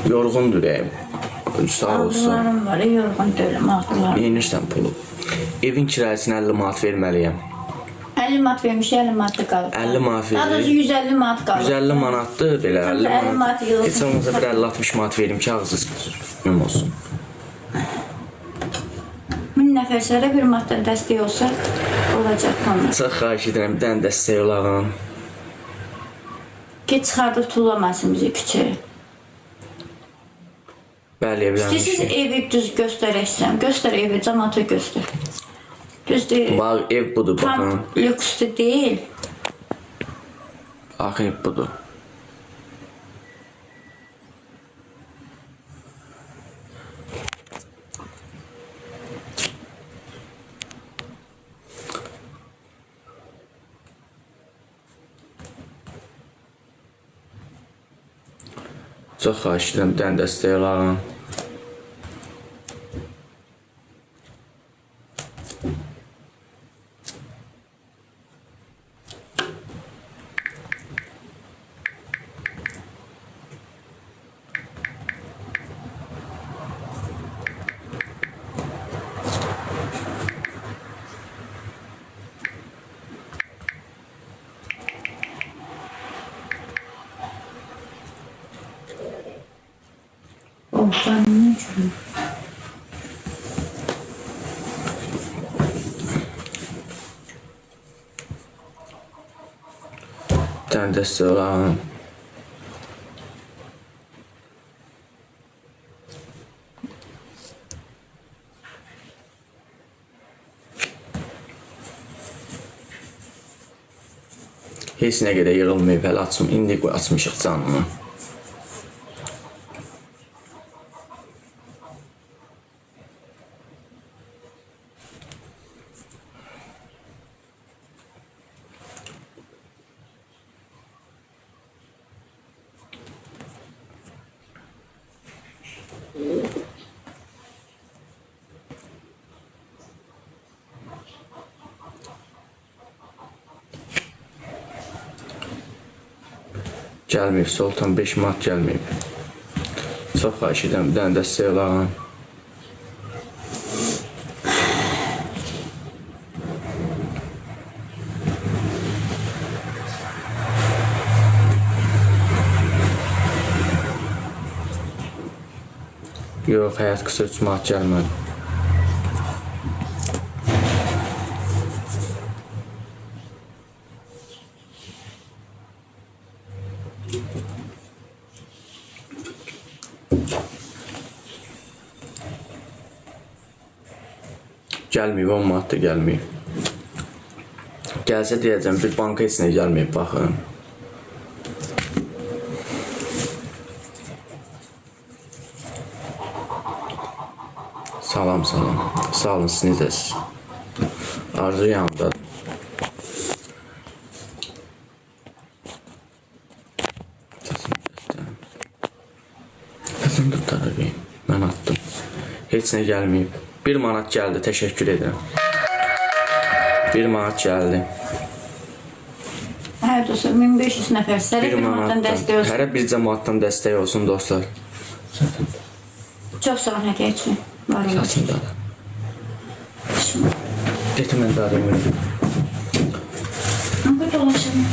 Yorğundur ürəyim. Sağ olsun. Ağrılarım var, yorğun deyiləm, ağrılarım. Neyinirsən pulu? Evin kirayəsini 50 manat verməliyəm. 50 manat vermiş, 50 manat qalıb. 50 manat Daha doğrusu verir. 150 manat qalıb. 150 manatdır belə 50 50 manat. manat yığılsın. Heç olmazsa bir 50-60 manat verim ki ağzı sıxılsın olsun. 1000 nəfərlərə bir manatdan dəstək olsa olacaq tamam. Çox xahiş edirəm, bir dənə dəstək olağın. Ki çıxardıb tullamasın bizi küçəyə. Bəli, İstəyirsiniz evlənmişik. evi düz göstərəksəm, göstər evi, cəmaata göstər. Düz deyil. Bax, ev budur, Tam baxın. lüksü deyil. Bax, ev budur. Çox xahiş edirəm, bir dənə dəstək olağın. Oh, ben ne için? Bir dənə dəstək olağın. Heç nə qədər yığılmayıb, hələ indi açmışıq canını. Gəlməyib, Sultan 5 manat gəlməyib. Çox xahiş edirəm, bir dənə dəstək olağın. Yox, həyat qısa 3 manat gəlmədi. Gəlməyib, 10 manat da gəlməyib. Gəlsə deyəcəm, bir banka heç nə gəlməyib, baxın. Salam, salam. Sağ olun, siz necəsiz? Arzu yanımdadır. Səsini tutarım, mən attım. Heç nə gəlməyib. 1 manat gəldi, təşəkkür edirəm. 1 manat gəldi. Hər dostlar 1500 nəfər sərə 1 bir manatdan dəstək olsun. Hərə bir cəmaatdan dəstək olsun, dostlar. Çox sağ olun hədiyyə üçün. Var olun. Saçında da. Getir mən də arayım. Bu dolaşalım.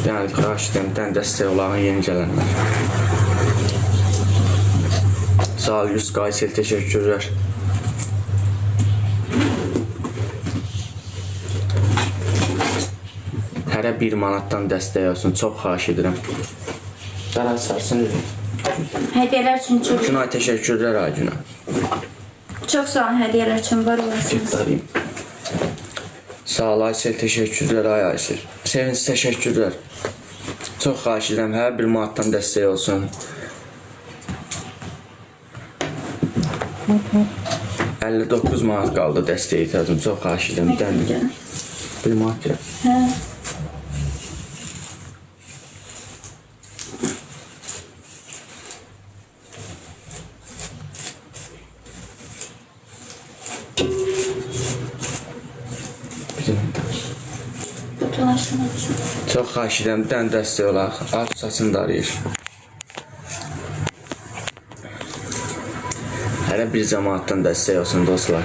Yəni, xahiş edirəm, bir dənə dəstək olağın yeni gələnlər. Sağ ol, 100 qaysel, təşəkkürlər. Hərə 1 manatdan dəstək olsun, çox xahiş edirəm. Dərhal sarsın. Hədiyyələr üçün çox Günay, təşəkkürlər, ay Günay. çox sağ olun hədiyyələr üçün var olasınız. Arayım. Sağ ol, Aysel, təşəkkürlər, ay Aysel. Sevinç, təşəkkürlər. Çox xahiş edirəm, hər 1 manatdan dəstək olsun. 59 manat qaldı dəstəyə ihtiyacım. Çox xahiş edirəm. Bir dənə 1 manat gəl. Hə. Butonlaşdırmaq üçün. Çox xahiş edirəm, bir dənə dəstək olaq. Alt saçını da arayır. Hər bir cəmaatdan dəstək olsun dostlar.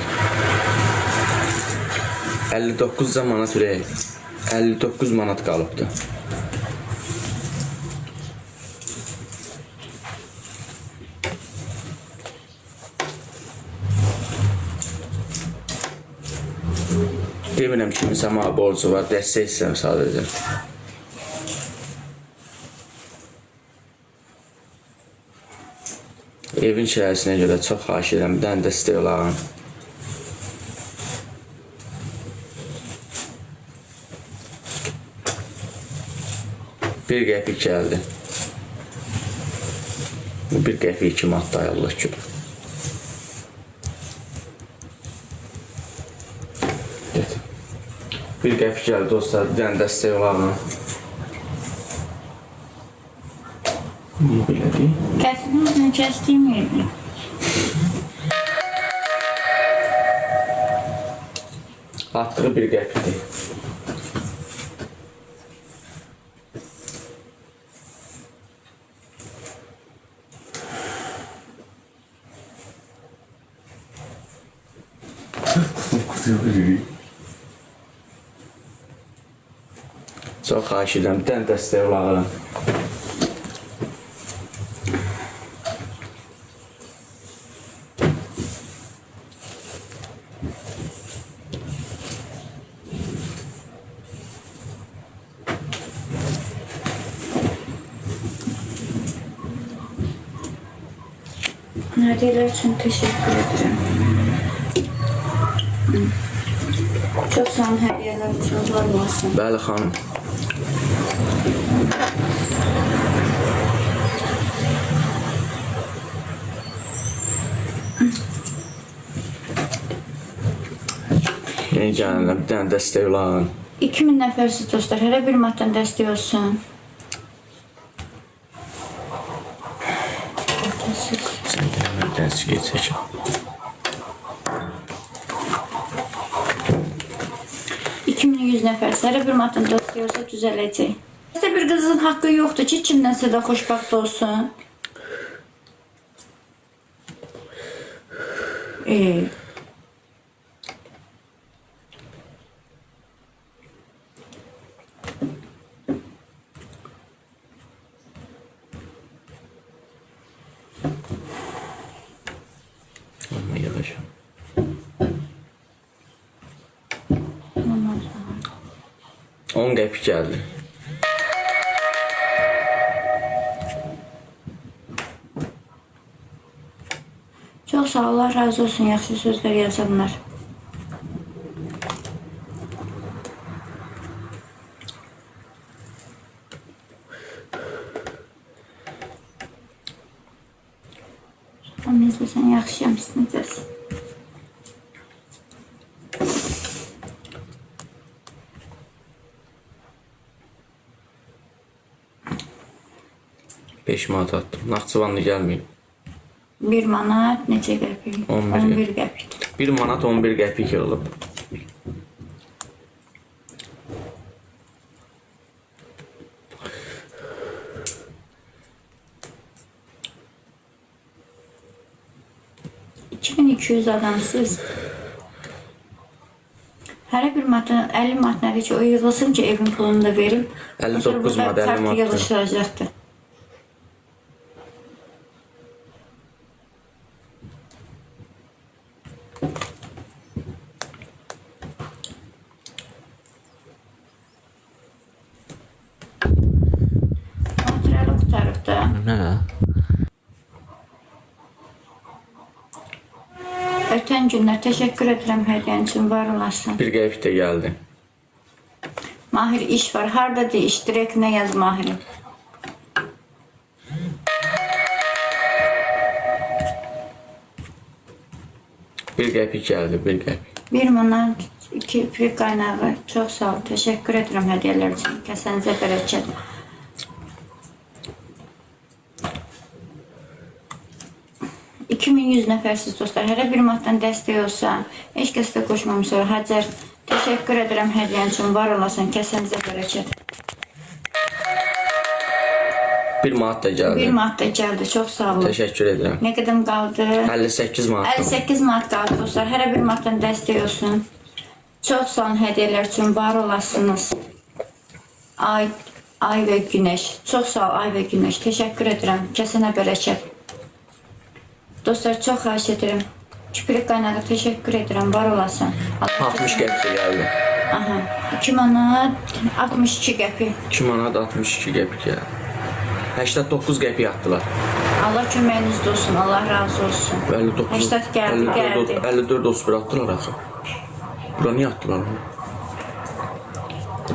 59 manat ürək. 59 manat qalıbdı. Demirəm ki, insan borcu var, dəstək istəyirəm sadəcə. Evin şəhəsinə görə çox xahiş edirəm, bir dənə dəstək olağın. Bir qəpik gəldi. Bu bir qəpik kimi atdı, Allah ki. Bir qəpik gəldi dostlar, bir dənə dəstək olağın. Niyə belədir? Kəsinizlə kəsdiyim yerdir. Atdığı bir qəpikdir. Çox xahiş edirəm, bir dənə dəstək olağın. Hediyeler için teşekkür ederim. Çok sağ olun hediyeler için. Var olasın. Bəli xanım. Yeni gələnlər bir dənə dəstək olağın. 2000 nəfərsiz dostlar. Hər bir maddən dəstək olsun. Sən gələnlər dəstək geçək. 2100 nəfərsiz. Hər bir maddən dəstək olsa düzələcək. Sizdə bir qızın haqqı yoxdur ki, kimdənsə də xoşbaxt olsun. Amma yavaş. Ondan 10 qəpik gəldi. Çox sağ ol, Allah razı olsun, yaxşı sözlər yazanlar. Amma izləsən, yaxşıyam, siz necəsiz? Beş manat attım. Naxçıvanlı gəlməyib. 1 manat neçə qəpik? 11 qəpik. 1 manat 11 qəpik olub. $2200 adamsız. Hər bir manatın 50 manat nədir ki, o yığılsın ki, evin pulunu da verim. 59 manat 50 Kart manat. yığışdıracaqdır. Materialı qutarıb da. Nə? Ötən günlər təşəkkür edirəm hədiyyən üçün, var olasın. Bir qəpik də gəldi. Mahir iş var. Hardadır iş? Direkt nə yaz Mahir'im? Bir qəpik gəldi, bir qəpik. 1 manat, 2 iplik qaynağı. Çox sağ ol. Təşəkkür edirəm hədiyyələr üçün. Kəsənizə bərəkət. $2100 nəfərsiz dostlar. Hər bir manatdan dəstək olsa, heç kəs də qoşmamışsa, Hacər, təşəkkür edirəm hədiyyən üçün, var olasın, kəsənizə bərəkət. 1 manat da 1 gəldi. manat da gəldi. Çox sağ olun. Təşəkkür edirəm. Nə qədər qaldı? 58 manat. 58 manat qaldı dostlar. Hər bir manatdan dəstək olsun. Çox sağ olun hədiyyələr üçün. Var olasınız. Ay və Günəş. Çox sağ ol Ay və Günəş. Təşəkkür edirəm. Kəsənə bərəkət. Dostlar çox xahiş edirəm. Kipirik qaynağı təşəkkür edirəm. Var olasın. 60 qəpik gəldi. Aha. 2 manat 62 qəpik. 2 manat 62 qəpik gəldi. 89 qəpik atdılar. Allah köməyinizdə olsun. Allah razı olsun. 59. 80 gəldi. 54 31 atdılar axı. Bura niyə atdılar?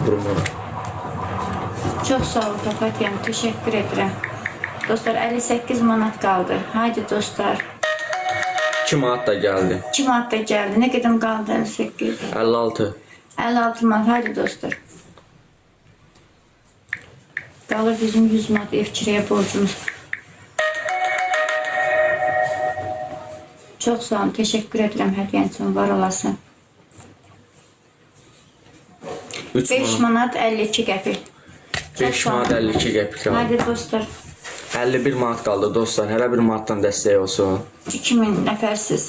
Bura. Çox sağ ol Papatiyam. Təşəkkür edirəm. Dostlar 58 manat qaldı. Haydi dostlar. 2 manat da gəldi. 2 manat da gəldi. Nə qədər qaldı? 58. 56. 56 manat. Haydi dostlar. Qalır bizim 100 manat ev kiraya borcumuz. Çox sağ olun. Təşəkkür edirəm hədiyyən üçün. Var olasın. 5 manat 52 qəpik. 5 manat 52 qəpik qaldı. Haydi dostlar. 51 manat qaldı dostlar. Hər bir manatdan dəstək olsun. 2000 nəfərsiz.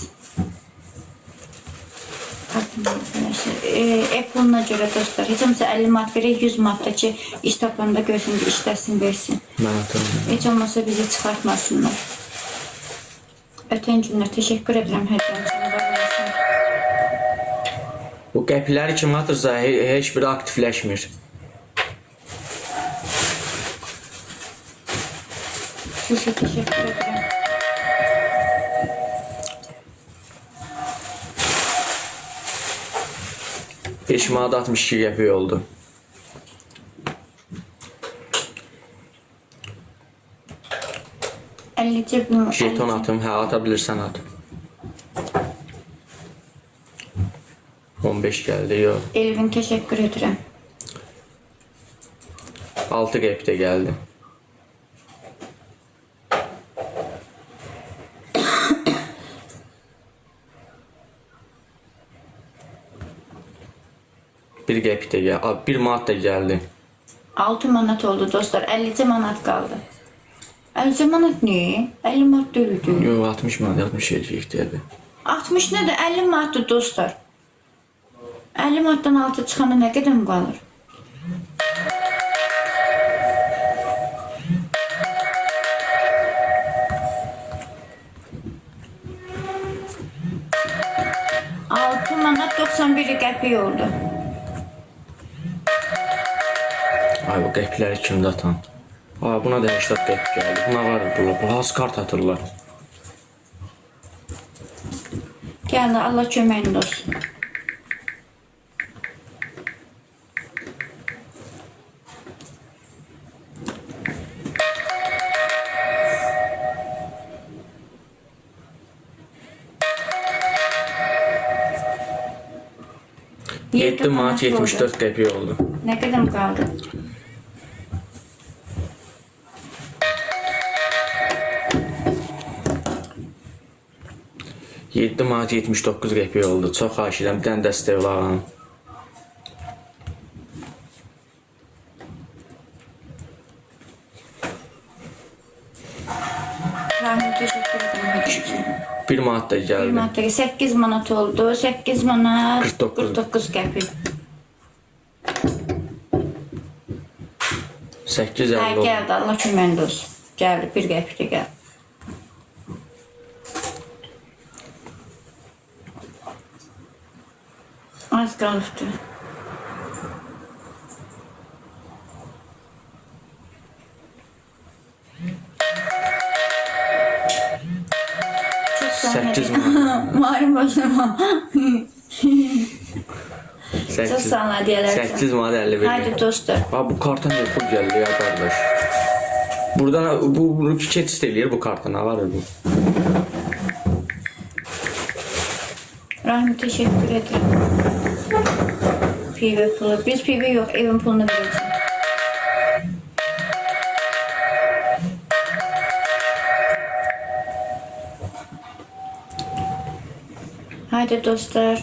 Puluna görə dostlar. Heç olmasa 50 manat verək, 100 manat da ki, iş tapanda görsün, işləsin, versin. Mən atıram. Heç olmasa bizi çıxartmasınlar. Ötən günlər təşəkkür edirəm hədiyyəm üçün. Var olasın. Bu qəpikləri kim atırsa heç biri aktivləşmir. Sizə təşəkkür edirəm. Beş manat 62 qəpik oldu. Jeton atım, hə ata bilirsən at. 15 gəldi, yox. Elvin təşəkkür edirəm. 6 qəpik də gəldi. Bir qəpik də gəldi. 1 manat da gəldi. 6 manat oldu dostlar. 50 manat qaldı. 50 manat ne? 50 manat deyildi. Yox, 60 manat, 60 eləyikdir. 60 nədir? 50 manatdır dostlar. 50 manatdan altı çıxanda nə qədər qalır? Altı manat 91 qəpik oldu. Ay bu qəpikləri kimdə atan? Ay buna da 80 qəpik gəldi. Buna var bunlar. Bu has kart atırlar. Gəldi Allah köməyində olsun. Yedi manat 74 qəpik oldu. Nə qədər qaldı? Yedi manat 79 qəpik oldu. Çox xahiş edirəm, bir dənə dəstək olalım. Rahim təşəkkür edirəm. 1 manat da gəldi. 1 manat 8 manat oldu. 8 manat 49 qəpik. 8.50 Hə, oldu. gəldi. Allah köməyində olsun. Gəldi. 1 qəpik də gəldi. Az qalıbdı. Çok 8 manat. Malum başlama. Çok 8 sağ ol hediyeler. 8 manat 51. Haydi dostlar. Abi bu karta ne pul geldi ya kardeş. Buradan bu keçid eləyir bu karta, ne var bu? Rahim teşekkür ederim. PV pulu. Biz PV yok. Evin pulunu vereceğim. Haydi dostlar.